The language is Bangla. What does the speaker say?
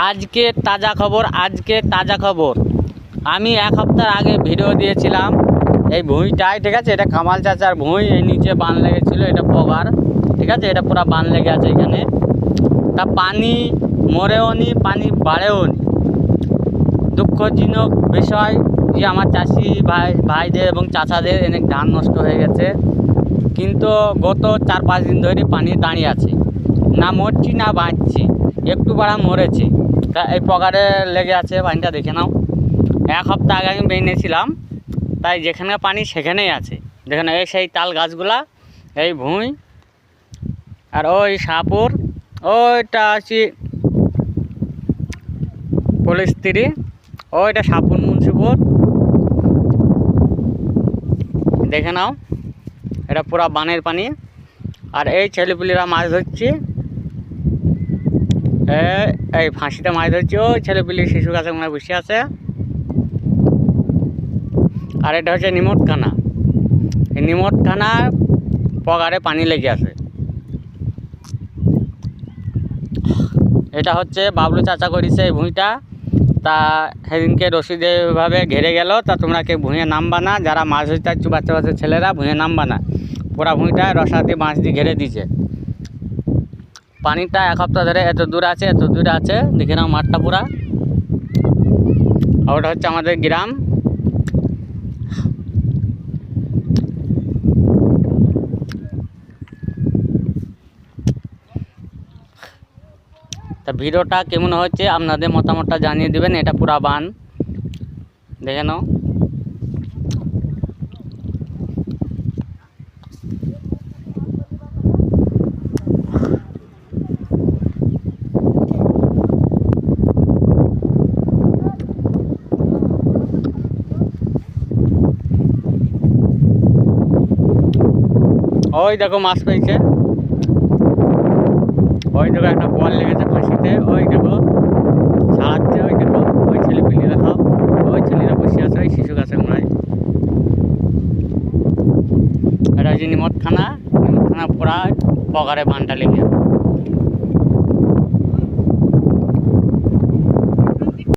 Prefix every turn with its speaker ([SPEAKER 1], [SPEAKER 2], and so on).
[SPEAKER 1] আজকে তাজা খবর। আমি এক সপ্তাহ আগে ভিডিও দিয়েছিলাম এই ভুঁইটায়, ঠিক আছে। এটা কামাল চাচার ভুঁই, এই নিচে বান লেগেছিলো, এটা পগার, ঠিক আছে। এটা পুরো বান লেগে আছে এখানে। তা পানি মরেও নি, পানি বাড়েও নি। দুঃখজনক বিষয় যে আমার চাষি ভাইদের এবং চাচাদের অনেক ধান নষ্ট হয়ে গেছে। কিন্তু গত 4-5 দিন ধরে পানি দাঁড়িয়ে আছে, না মরছি না বাঁচছি, একটু বাড়া মরেছি। তা এই পগারে লেগে আছে পানিটা, দেখে নাও। এক সপ্তাহ আগে আমি বেরিয়েছিলাম, তাই যেখানে পানি সেখানেই আছে। দেখেন এই সেই তাল গাছগুলা, এই ভুঁই, আর ওই শাহপুর, ওইটা আছি পলিস্ত্রি, ওইটা শাহপুর মুন্সিপুর। দেখে নাও, এটা পুরা বানের পানি। আর এই ছেলেপুলিরা মাছ ধরছে, এই ফাঁসিতে মাছ ধরছে। ওই ছেলেপুলি শিশু গাছে মনে বসে আছে। আর এটা হচ্ছে নিমতখানা। এই নিমতখানার পগারে পানি লেগে আছে। এটা হচ্ছে বাবলু চাচা করেছে এই ভুঁইটা। তা সেদিনকে রশিদেভাবে ঘেরে গেল। তা তোমরা কেউ ভুঁয়ে নামবা না, যারা মাছ ধরতে চাচ্ছ বাচ্চা বাচ্চা ছেলেরা ভুঁয়ে নামবা না। পুরা ভুঁইটা রসা দিয়ে বাঁশ দিয়ে ঘেরে দিয়েছে। পানিটা এক সপ্তাহ ধরে এত দূরে আছে, দেখে নাও মাঠটা পুরা। আর ওটা হচ্ছে আমাদের গ্রাম। তা ভিডিওটা কেমন হচ্ছে আপনাদের মতামতটা জানিয়ে দেবেন। এটা পুরা বান, দেখে নাও। ওই দেখো মাছ পেয়েছে, ওই দেখো একটা বল লেগেছে ফাঁসিতে, ওই দেখো ছাড়াচ্ছে, ওই দেখো ওই ছেলেপিলিরা সব, ওই ছেলেরা বসে আছে ওই শিশু গাছে মনে হয়। এটা হচ্ছে নিমতখানা পুরা পগারে বানটা লেগে।